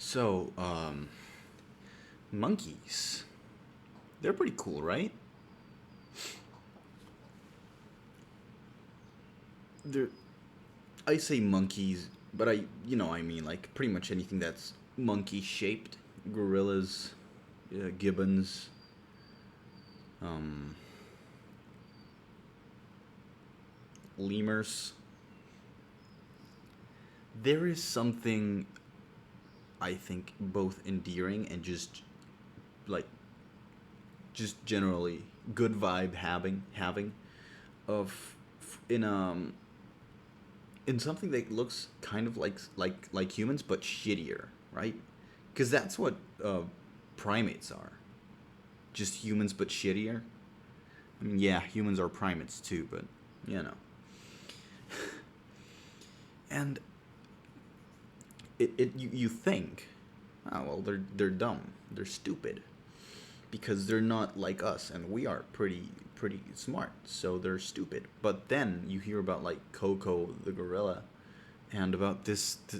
So, monkeys. They're pretty cool, right? They're, I say monkeys, but I mean like pretty much anything that's monkey shaped. Gorillas, gibbons, um, lemurs. There is something I think both endearing and like just generally good vibe having of in in something that looks kind of like humans but shittier, right? Because that's what primates are. Just humans but shittier. I mean, yeah, humans are primates too, but you know. And you think, oh well, they're dumb, they're stupid because they're not like us, and we are pretty smart, so they're stupid. But then you hear about like Coco the gorilla, and about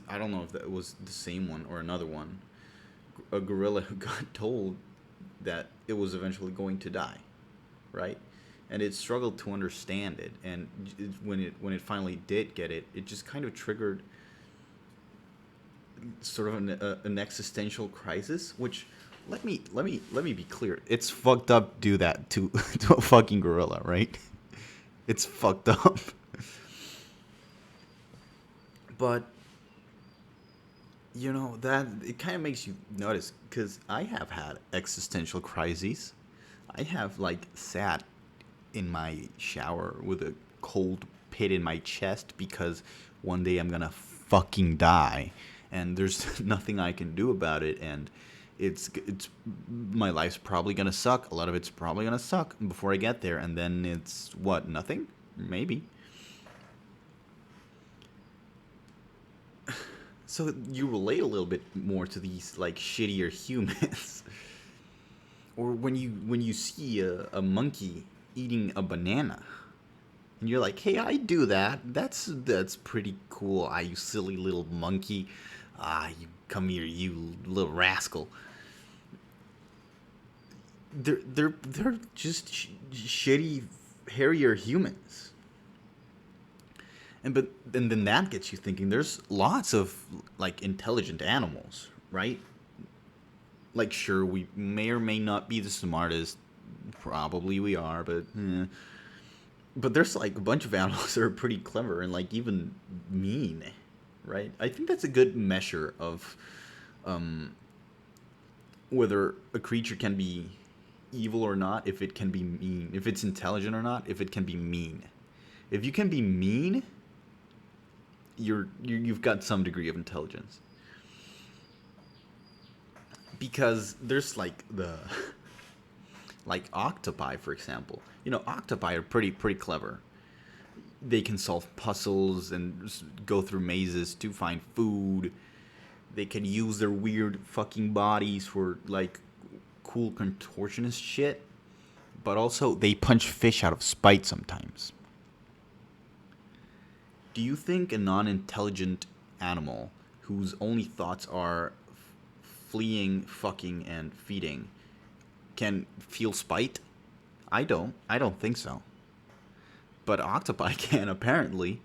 I don't know if that was the same one or another one, a gorilla who got told that it was eventually going to die, right? And it struggled to understand it, and when it finally did get it, it just kind of triggered sort of an existential crisis. Which let me be clear, it's fucked up. Do that to to a fucking gorilla, right? It's fucked up. But that it kind of makes you notice because I have had existential crises. I have like sat in my shower with a cold pit in my chest because one day I'm gonna fucking die, and there's nothing I can do about it, and it's my life's probably gonna suck. A lot of it's probably gonna suck before I get there, and then it's what, nothing, maybe. So you relate a little bit more to these like shittier humans. Or when you see a monkey eating a banana, and you're like, hey, I do that. That's pretty cool. Ah, you silly little monkey. Ah, you come here, you little rascal. They're just shitty, hairier humans. And then that gets you thinking. There's lots of like intelligent animals, right? Like, sure, we may or may not be the smartest. Probably we are, but but there's like a bunch of animals that are pretty clever and like even mean, right? I think that's a good measure of um, whether a creature can be evil or not, if it can be mean, if it's intelligent or not, if it can be mean. If you can be mean, you've got some degree of intelligence. Because there's like the like octopi, for example. Octopi are pretty clever. They can solve puzzles and go through mazes to find food. They can use their weird fucking bodies for like cool contortionist shit. But also, they punch fish out of spite sometimes. Do you think a non intelligent animal whose only thoughts are fleeing, fucking, and feeding can feel spite? I don't. I don't think so. But octopi can, apparently.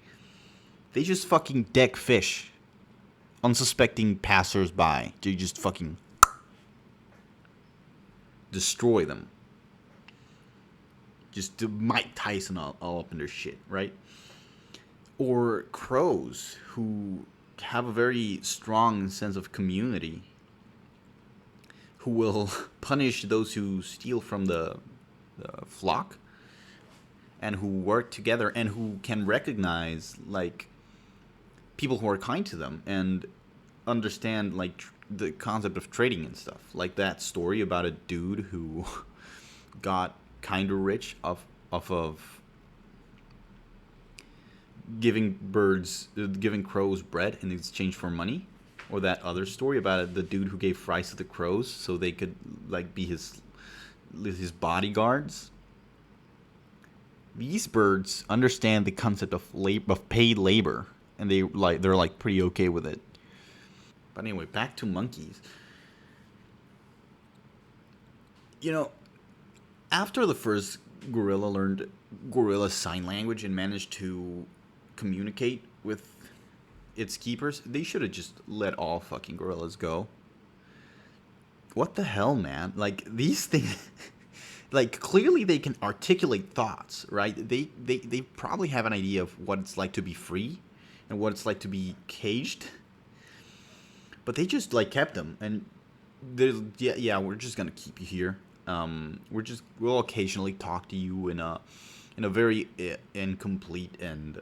They just fucking deck fish. Unsuspecting passersby. They just fucking destroy them. Just Mike Tyson all up in their shit, right? Or crows who have a very strong sense of community, who will punish those who steal from the flock, and who work together, and who can recognize like people who are kind to them and understand like the concept of trading and stuff. Like that story about a dude who got kind of rich off of giving crows bread in exchange for money. Or that other story about the dude who gave fries to the crows so they could like be his bodyguards. These birds understand the concept of paid labor, and they're like pretty okay with it. But anyway, back to monkeys. You know, after the first gorilla learned gorilla sign language and managed to communicate with its keepers, they should have just let all fucking gorillas go. What the hell, man? Like these things, like clearly they can articulate thoughts, right? They probably have an idea of what it's like to be free and what it's like to be caged, but they just like kept them and there's yeah, we're just gonna keep you here. We'll occasionally talk to you in a very incomplete and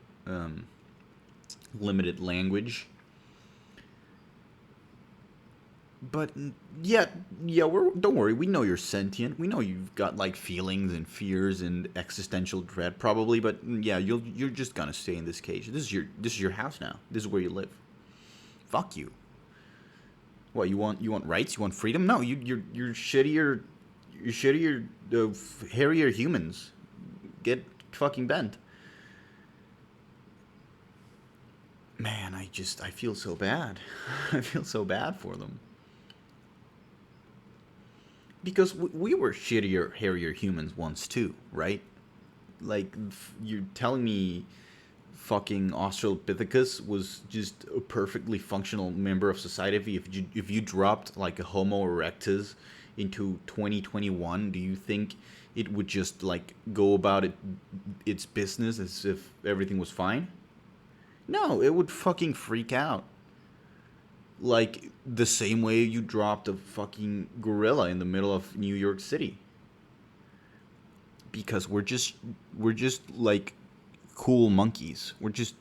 limited language. But yeah, yeah, we're don't worry. We know you're sentient. We know you've got like feelings and fears and existential dread, probably. But yeah, you're just gonna stay in this cage. This is your house now. This is where you live. Fuck you. What you want rights? You want freedom? No, you're shittier. You're shittier, hairier humans. Get fucking bent. Man, I feel so bad. I feel so bad for them. Because we were shittier, hairier humans once too, right? Like you're telling me fucking Australopithecus was just a perfectly functional member of society. If you dropped like a Homo erectus into 2021, do you think it would just like go about its business as if everything was fine? No, it would fucking freak out. Like the same way you dropped a fucking gorilla in the middle of New York City. Because we're just like cool monkeys. We're just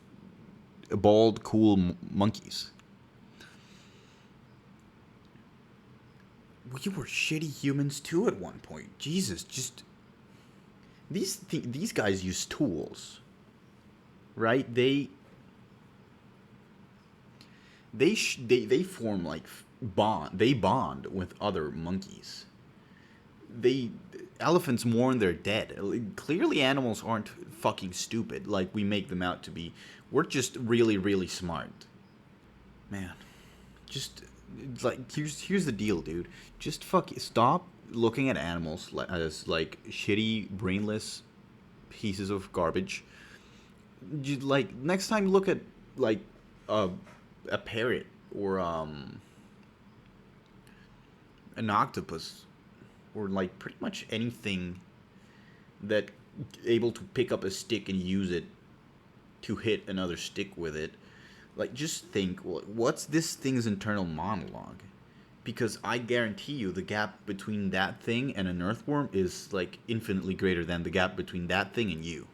bald cool monkeys. We were shitty humans too at one point. Jesus, just these guys use tools, right? They form like bond. They bond with other monkeys. They Elephants mourn their dead. Clearly, animals aren't fucking stupid like we make them out to be. We're just really really smart, man. Just like here's the deal, dude. Just stop looking at animals as like shitty, brainless pieces of garbage. Like next time, look at like a a parrot or an octopus or like pretty much anything that able to pick up a stick and use it to hit another stick with it. Like just think, what's this thing's internal monologue? Because I guarantee you the gap between that thing and an earthworm is like infinitely greater than the gap between that thing and you.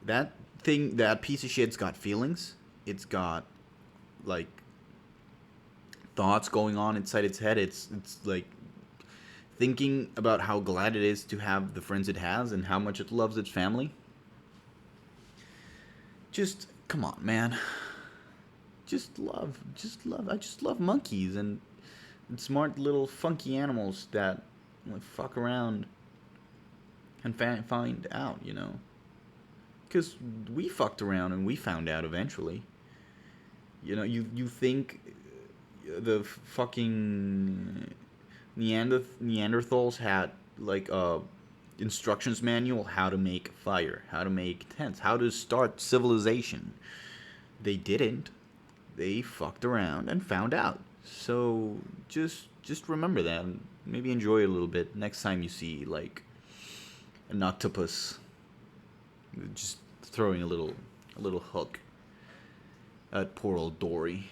That thing, that piece of shit's got feelings. It's got like thoughts going on inside its head. It's like thinking about how glad it is to have the friends it has and how much it loves its family. Just come on, man. Just love. I just love monkeys and smart little funky animals that like fuck around and find out, you know. Because we fucked around and we found out eventually. You know, you think the fucking Neanderthals had like a instructions manual how to make fire, how to make tents, how to start civilization. They didn't. They fucked around and found out. So just remember that and maybe enjoy it a little bit next time you see like an octopus just throwing a little hook at poor old Dory.